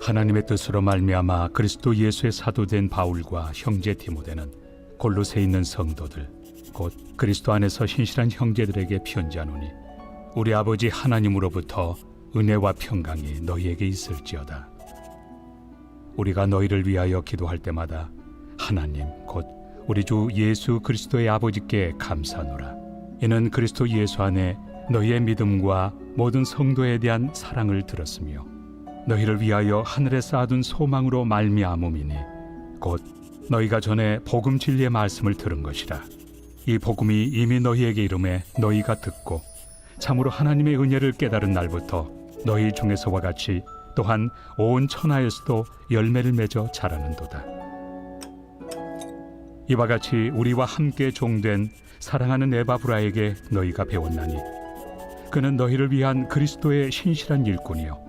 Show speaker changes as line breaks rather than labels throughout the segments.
하나님의 뜻으로 말미암아 그리스도 예수의 사도된 바울과 형제 디모데는 골로새에 있는 성도들 곧 그리스도 안에서 신실한 형제들에게 편지하노니 우리 아버지 하나님으로부터 은혜와 평강이 너희에게 있을지어다. 우리가 너희를 위하여 기도할 때마다 하나님 곧 우리 주 예수 그리스도의 아버지께 감사하노라. 이는 그리스도 예수 안에 너희의 믿음과 모든 성도에 대한 사랑을 들었으며 너희를 위하여 하늘에 쌓아둔 소망으로 말미암음이니 곧 너희가 전에 복음 진리의 말씀을 들은 것이라. 이 복음이 이미 너희에게 이름에 너희가 듣고 참으로 하나님의 은혜를 깨달은 날부터 너희 중에서와 같이 또한 온 천하에서도 열매를 맺어 자라는도다. 이와 같이 우리와 함께 종된 사랑하는 에바브라에게 너희가 배웠나니 그는 너희를 위한 그리스도의 신실한 일꾼이요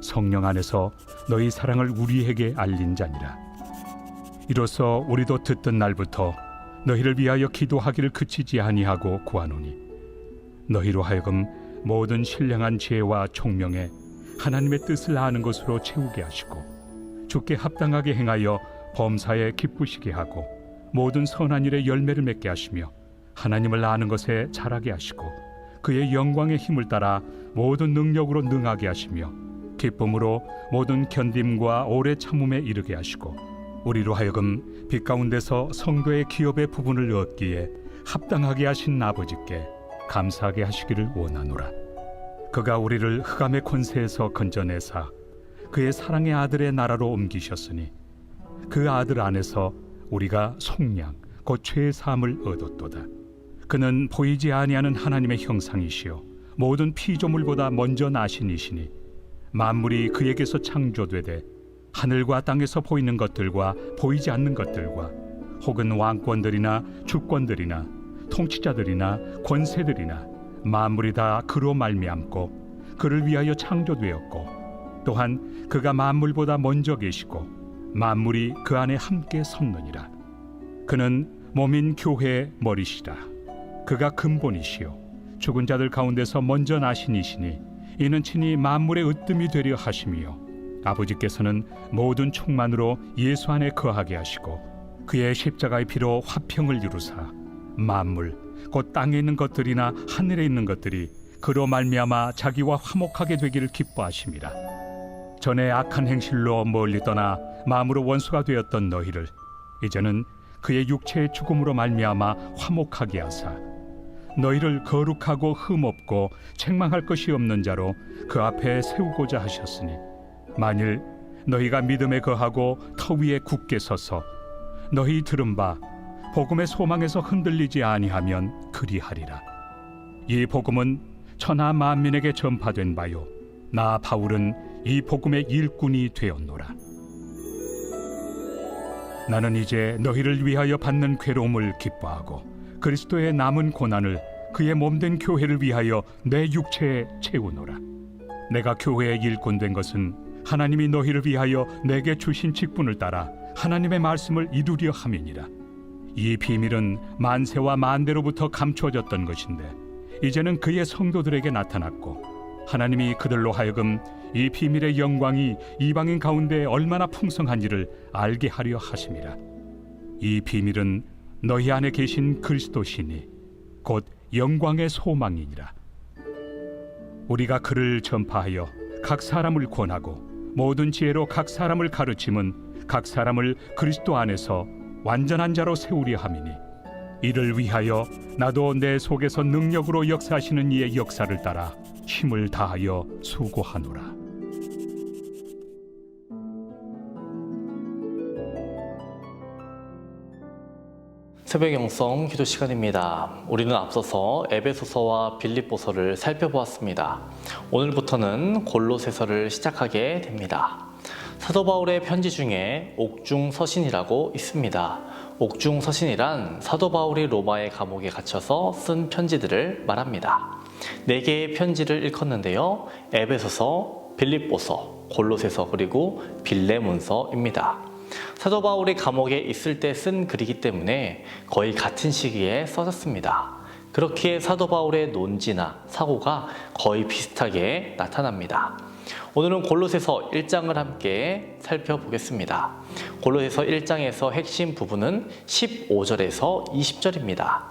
성령 안에서 너희 사랑을 우리에게 알린 자니라. 이로써 우리도 듣던 날부터 너희를 위하여 기도하기를 그치지 아니하고 구하노니 너희로 하여금 모든 신령한 지혜와 총명에 하나님의 뜻을 아는 것으로 채우게 하시고 주께 합당하게 행하여 범사에 기쁘시게 하고 모든 선한 일에 열매를 맺게 하시며 하나님을 아는 것에 자라게 하시고 그의 영광의 힘을 따라 모든 능력으로 능하게 하시며 기쁨으로 모든 견딤과 오래 참음에 이르게 하시고 우리로 하여금 빛 가운데서 성도의 기업의 부분을 얻기에 합당하게 하신 아버지께 감사하게 하시기를 원하노라. 그가 우리를 흑암의 권세에서 건져내사 그의 사랑의 아들의 나라로 옮기셨으니 그 아들 안에서 우리가 속량 곧 죄의 사함을 얻었도다. 그는 보이지 아니하는 하나님의 형상이시요 모든 피조물보다 먼저 나신 이시니 만물이 그에게서 창조되되 하늘과 땅에서 보이는 것들과 보이지 않는 것들과 혹은 왕권들이나 주권들이나 통치자들이나 권세들이나 만물이 다 그로 말미암고 그를 위하여 창조되었고 또한 그가 만물보다 먼저 계시고 만물이 그 안에 함께 섰느니라. 그는 몸인 교회의 머리시라. 그가 근본이시요 죽은 자들 가운데서 먼저 나신 이시니 이는 친히 만물의 으뜸이 되려 하심이요 아버지께서는 모든 충만으로 예수 안에 거하게 하시고 그의 십자가의 피로 화평을 이루사 만물 곧 땅에 있는 것들이나 하늘에 있는 것들이 그로 말미암아 자기와 화목하게 되기를 기뻐하심이라. 전에 악한 행실로 멀리 떠나 마음으로 원수가 되었던 너희를 이제는 그의 육체의 죽음으로 말미암아 화목하게 하사 너희를 거룩하고 흠없고 책망할 것이 없는 자로 그 앞에 세우고자 하셨으니 만일 너희가 믿음에 거하고 터 위에 굳게 서서 너희 들은 바 복음의 소망에서 흔들리지 아니하면 그리하리라. 이 복음은 천하 만민에게 전파된 바요 나 바울은 이 복음의 일꾼이 되었노라. 나는 이제 너희를 위하여 받는 괴로움을 기뻐하고 그리스도의 남은 고난을 그의 몸된 교회를 위하여 내 육체에 채우노라. 내가 교회의 일꾼 된 것은 하나님이 너희를 위하여 내게 주신 직분을 따라 하나님의 말씀을 이루려 함이니라. 이 비밀은 만세와 만대로부터 감추어졌던 것인데 이제는 그의 성도들에게 나타났고 하나님이 그들로 하여금 이 비밀의 영광이 이방인 가운데 얼마나 풍성한지를 알게 하려 하심이라. 이 비밀은 너희 안에 계신 그리스도시니 곧 영광의 소망이니라. 우리가 그를 전파하여 각 사람을 권하고 모든 지혜로 각 사람을 가르침은 각 사람을 그리스도 안에서 완전한 자로 세우려 함이니 이를 위하여 나도 내 속에서 능력으로 역사하시는 이의 역사를 따라 힘을 다하여 수고하노라.
새벽 영성 기도 시간입니다. 우리는 앞서서 에베소서와 빌립보서를 살펴보았습니다. 오늘부터는 골로새서를 시작하게 됩니다. 사도 바울의 편지 중에 옥중서신이라고 있습니다. 옥중서신이란 사도 바울이 로마의 감옥에 갇혀서 쓴 편지들을 말합니다. 4개의 편지를 읽었는데요. 에베소서, 빌립보서, 골로새서 그리고 빌레몬서입니다. 사도 바울이 감옥에 있을 때 쓴 글이기 때문에 거의 같은 시기에 써졌습니다. 그렇기에 사도 바울의 논지나 사고가 거의 비슷하게 나타납니다. 오늘은 골로새서 1장을 함께 살펴보겠습니다. 골로새서 1장에서 핵심 부분은 15절에서 20절입니다.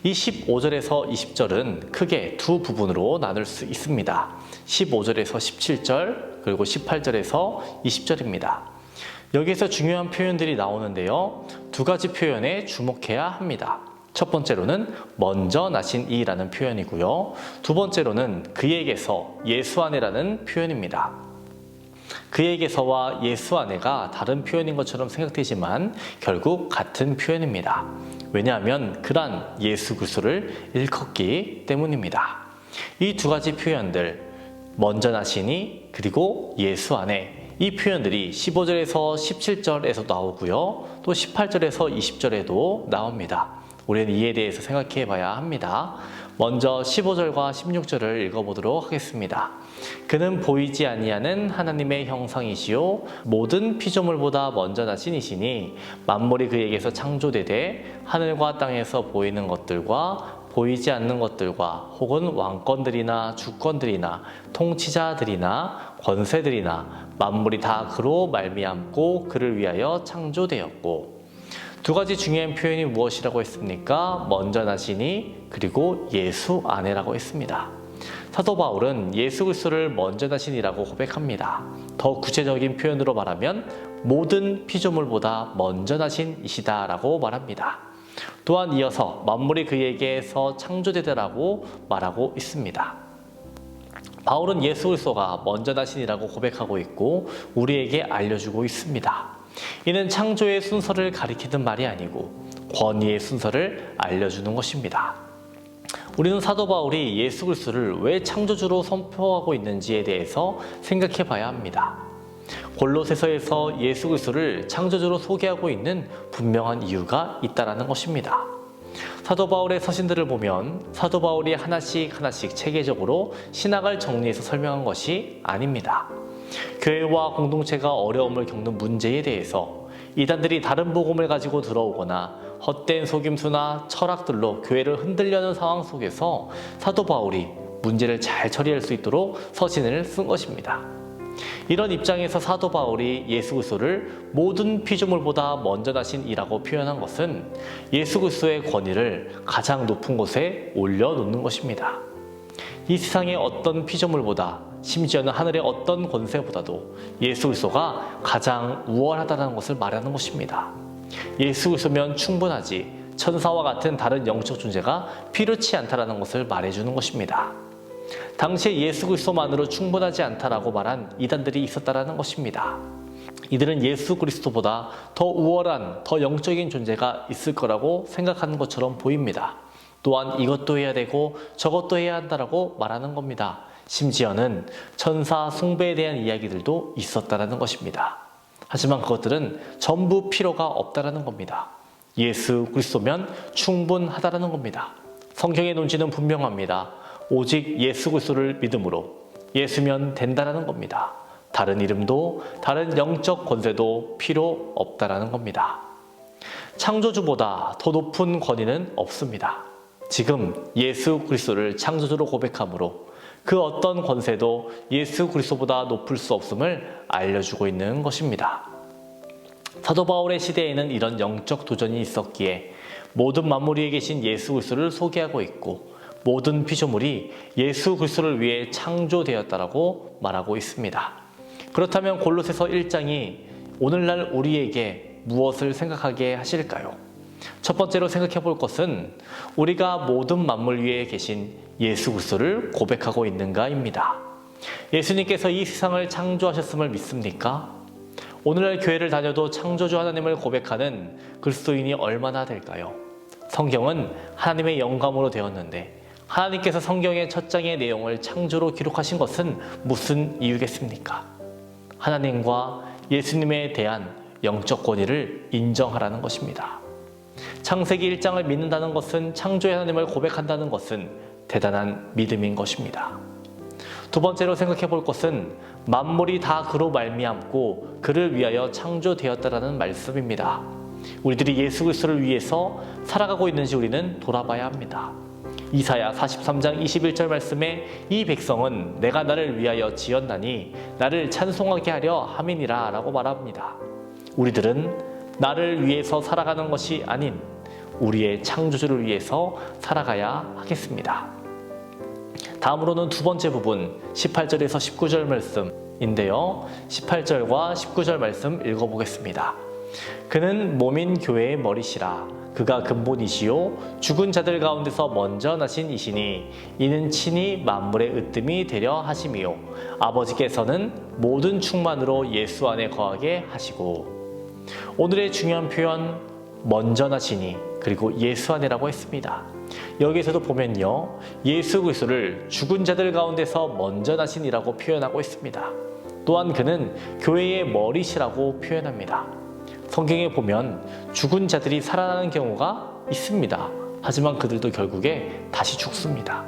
이 15절에서 20절은 크게 두 부분으로 나눌 수 있습니다. 15절에서 17절 그리고 18절에서 20절입니다. 여기에서 중요한 표현들이 나오는데요. 두 가지 표현에 주목해야 합니다. 첫 번째로는 먼저 나신 이라는 표현이고요. 두 번째로는 그에게서 예수 안에라는 표현입니다. 그에게서와 예수 안에가 다른 표현인 것처럼 생각되지만 결국 같은 표현입니다. 왜냐하면 그란 예수 그리스도를 일컫기 때문입니다. 이 두 가지 표현들, 먼저 나시니 그리고 예수 안에, 이 표현들이 15절에서 17절에서 나오고요. 또 18절에서 20절에도 나옵니다. 우리는 이에 대해서 생각해 봐야 합니다. 먼저 15절과 16절을 읽어보도록 하겠습니다. 그는 보이지 아니하는 하나님의 형상이시요 모든 피조물보다 먼저 나신 이시니 만물이 그에게서 창조되되 하늘과 땅에서 보이는 것들과 보이지 않는 것들과 혹은 왕권들이나 주권들이나 통치자들이나 권세들이나 만물이 다 그로 말미암고 그를 위하여 창조되었고. 두 가지 중요한 표현이 무엇이라고 했습니까? 먼저 나시니 그리고 예수 안에라고 했습니다. 사도 바울은 예수 그리스도를 먼저 나신이라고 고백합니다. 더 구체적인 표현으로 말하면 모든 피조물보다 먼저 나신 이시다라고 말합니다. 또한 이어서 만물이 그에게서 창조되더라고 말하고 있습니다. 바울은 예수 그리스도가 먼저 나신이라고 고백하고 있고 우리에게 알려주고 있습니다. 이는 창조의 순서를 가리키는 말이 아니고 권위의 순서를 알려주는 것입니다. 우리는 사도 바울이 예수 그리스도를 왜 창조주로 선포하고 있는지에 대해서 생각해 봐야 합니다. 골로새서에서 예수 그리스도를 창조주로 소개하고 있는 분명한 이유가 있다는 것입니다. 사도 바울의 서신들을 보면 사도 바울이 하나씩 체계적으로 신학을 정리해서 설명한 것이 아닙니다. 교회와 공동체가 어려움을 겪는 문제에 대해서 이단들이 다른 복음을 가지고 들어오거나 헛된 속임수나 철학들로 교회를 흔들려는 상황 속에서 사도 바울이 문제를 잘 처리할 수 있도록 서신을 쓴 것입니다. 이런 입장에서 사도 바울이 예수 그리스도를 모든 피조물보다 먼저 나신 이라고 표현한 것은 예수 그리스도의 권위를 가장 높은 곳에 올려놓는 것입니다. 이 세상의 어떤 피조물보다 심지어는 하늘의 어떤 권세보다도 예수 그리스도가 가장 우월하다는 것을 말하는 것입니다. 예수 그리스도면 충분하지 천사와 같은 다른 영적 존재가 필요치 않다는 것을 말해주는 것입니다. 당시에 예수 그리스도만으로 충분하지 않다라고 말한 이단들이 있었다는 것입니다. 이들은 예수 그리스도보다 더 우월한, 더 영적인 존재가 있을 거라고 생각하는 것처럼 보입니다. 또한 이것도 해야 되고 저것도 해야 한다라고 말하는 겁니다. 심지어는 천사 숭배에 대한 이야기들도 있었다라는 것입니다. 하지만 그것들은 전부 필요가 없다라는 겁니다. 예수 그리스도면 충분하다라는 겁니다. 성경의 논지는 분명합니다. 오직 예수 그리스도를 믿음으로 예수면 된다라는 겁니다. 다른 이름도 다른 영적 권세도 필요 없다라는 겁니다. 창조주보다 더 높은 권위는 없습니다. 지금 예수 그리스도를 창조주로 고백함으로 그 어떤 권세도 예수 그리스도보다 높을 수 없음을 알려주고 있는 것입니다. 사도 바울의 시대에는 이런 영적 도전이 있었기에 모든 만물 위에 계신 예수 그리스도를 소개하고 있고 모든 피조물이 예수 그리스도를 위해 창조되었다라고 말하고 있습니다. 그렇다면 골로새서 1장이 오늘날 우리에게 무엇을 생각하게 하실까요? 첫 번째로 생각해 볼 것은 우리가 모든 만물 위에 계신 예수 그리스도를 고백하고 있는가입니다. 예수님께서 이 세상을 창조하셨음을 믿습니까? 오늘날 교회를 다녀도 창조주 하나님을 고백하는 그리스도인이 얼마나 될까요? 성경은 하나님의 영감으로 되었는데 하나님께서 성경의 첫 장의 내용을 창조로 기록하신 것은 무슨 이유겠습니까? 하나님과 예수님에 대한 영적 권위를 인정하라는 것입니다. 창세기 1장을 믿는다는 것은 창조의 하나님을 고백한다는 것은 대단한 믿음인 것입니다. 두 번째로 생각해 볼 것은 만물이 다 그로 말미암고 그를 위하여 창조되었다라는 말씀입니다. 우리들이 예수 그리스도를 위해서 살아가고 있는지 우리는 돌아봐야 합니다. 이사야 43장 21절 말씀에 이 백성은 내가 나를 위하여 지었나니 나를 찬송하게 하려 함이니라 라고 말합니다. 우리들은 나를 위해서 살아가는 것이 아닌 우리의 창조주를 위해서 살아가야 하겠습니다. 다음으로는 두 번째 부분 18절에서 19절 말씀인데요. 18절과 19절 말씀 읽어보겠습니다. 그는 몸인 교회의 머리시라. 그가 근본이시요 죽은 자들 가운데서 먼저 나신 이시니 이는 친히 만물의 으뜸이 되려 하심이요 아버지께서는 모든 충만으로 예수 안에 거하게 하시고. 오늘의 중요한 표현 먼저 나시니 그리고 예수 안에라고 했습니다. 여기에서도 보면요, 예수 그리스도를 죽은 자들 가운데서 먼저 나신이라고 표현하고 있습니다. 또한 그는 교회의 머리시라고 표현합니다. 성경에 보면 죽은 자들이 살아나는 경우가 있습니다. 하지만 그들도 결국에 다시 죽습니다.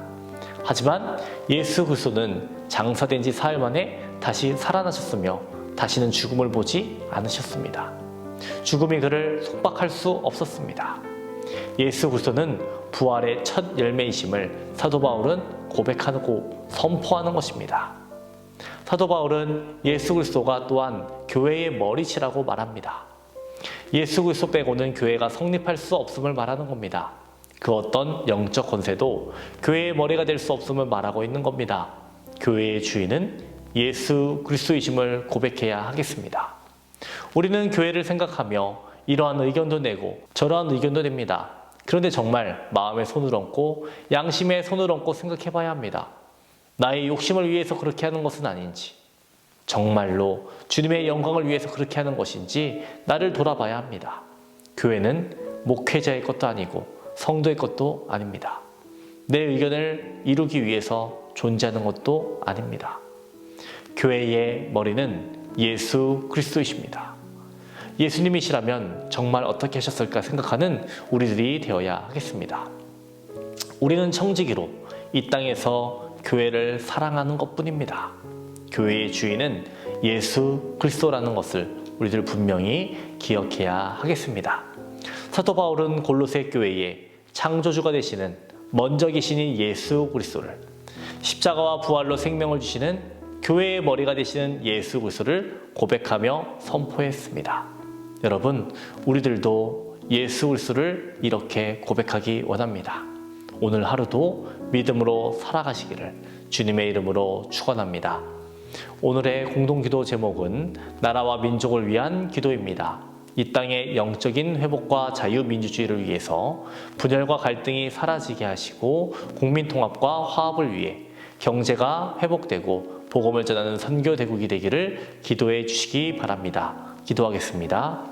하지만 예수 그리스도는 장사된 지 사흘 만에 다시 살아나셨으며 다시는 죽음을 보지 않으셨습니다. 죽음이 그를 속박할 수 없었습니다. 예수 그리스도는 부활의 첫 열매이심을 사도 바울은 고백하고 선포하는 것입니다. 사도 바울은 예수 그리스도가 또한 교회의 머리시라고 말합니다. 예수 그리스도 빼고는 교회가 성립할 수 없음을 말하는 겁니다. 그 어떤 영적 권세도 교회의 머리가 될 수 없음을 말하고 있는 겁니다. 교회의 주인은 예수 그리스도이심을 고백해야 하겠습니다. 우리는 교회를 생각하며 이러한 의견도 내고 저러한 의견도 냅니다. 그런데 정말 마음에 손을 얹고 양심에 손을 얹고 생각해 봐야 합니다. 나의 욕심을 위해서 그렇게 하는 것은 아닌지, 정말로 주님의 영광을 위해서 그렇게 하는 것인지 나를 돌아봐야 합니다. 교회는 목회자의 것도 아니고 성도의 것도 아닙니다. 내 의견을 이루기 위해서 존재하는 것도 아닙니다. 교회의 머리는 예수 그리스도이십니다. 예수님이시라면 정말 어떻게 하셨을까 생각하는 우리들이 되어야 하겠습니다. 우리는 청지기로 이 땅에서 교회를 사랑하는 것뿐입니다. 교회의 주인은 예수 그리스도라는 것을 우리들 분명히 기억해야 하겠습니다. 사도 바울은 골로새 교회의 창조주가 되시는 먼저 계시는 예수 그리스도를, 십자가와 부활로 생명을 주시는 교회의 머리가 되시는 예수 그리스도를 고백하며 선포했습니다. 여러분, 우리들도 예수 그리스도를 이렇게 고백하기 원합니다. 오늘 하루도 믿음으로 살아가시기를 주님의 이름으로 축원합니다. 오늘의 공동기도 제목은 나라와 민족을 위한 기도입니다. 이 땅의 영적인 회복과 자유민주주의를 위해서 분열과 갈등이 사라지게 하시고 국민통합과 화합을 위해 경제가 회복되고 복음을 전하는 선교대국이 되기를 기도해 주시기 바랍니다. 기도하겠습니다.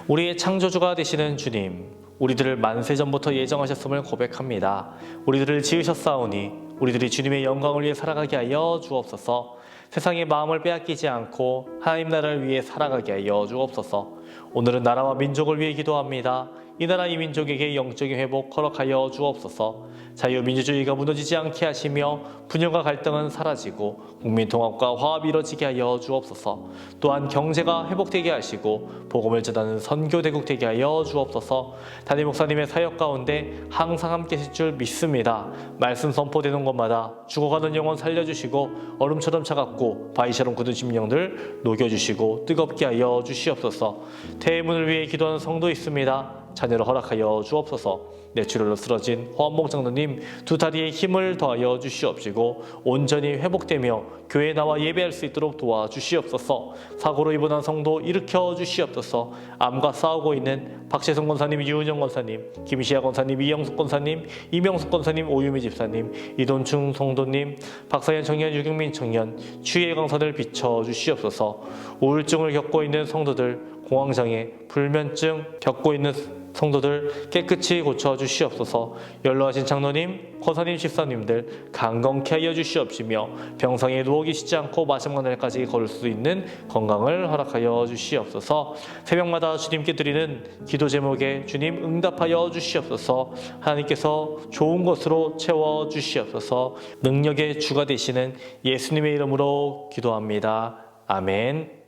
우리의 창조주가 되시는 주님, 우리들을 만세전부터 예정하셨음을 고백합니다. 우리들을 지으셨사오니 우리들이 주님의 영광을 위해 살아가게 하여 주옵소서. 세상의 마음을 빼앗기지 않고 하나님 나라를 위해 살아가게 하여 주옵소서. 오늘은 나라와 민족을 위해 기도합니다. 이 나라 이 민족에게 영적인 회복 허락하여 주옵소서. 자유민주주의가 무너지지 않게 하시며 분열과 갈등은 사라지고 국민통합과 화합이 이루어지게 하여 주옵소서. 또한 경제가 회복되게 하시고 복음을 전하는 선교대국 되게 하여 주옵소서. 담임 목사님의 사역 가운데 항상 함께 하실 줄 믿습니다. 말씀 선포되는 곳마다 죽어가는 영혼 살려주시고 얼음처럼 차갑고 바위처럼 굳은 심령들 녹여주시고 뜨겁게 하여 주시옵소서. 대문을 위해 기도하는 성도 있습니다. 자녀를 허락하여 주옵소서. 뇌출혈로 쓰러진 허원봉 장로님 두 다리에 힘을 더하여 주시옵시고 온전히 회복되며 교회에 나와 예배할 수 있도록 도와주시옵소서. 사고로 입원한 성도 일으켜 주시옵소서. 암과 싸우고 있는 박재성 권사님, 유은영 권사님, 김시아 권사님, 이영숙 권사님, 이명숙 권사님, 오유미 집사님, 이돈충 성도님, 박사현 청년, 유경민 청년, 추위의 강산을 비춰 주시옵소서. 우울증을 겪고 있는 성도들, 공황장애, 불면증 겪고 있는 성도들 깨끗이 고쳐주시옵소서. 연로하신 장로님, 권사님, 집사님들 강건케 하여 주시옵시며 병상에 누워 계시지 않고 마지막 날까지 걸을 수 있는 건강을 허락하여 주시옵소서. 새벽마다 주님께 드리는 기도 제목에 주님 응답하여 주시옵소서. 하나님께서 좋은 것으로 채워 주시옵소서. 능력의 주가 되시는 예수님의 이름으로 기도합니다. 아멘.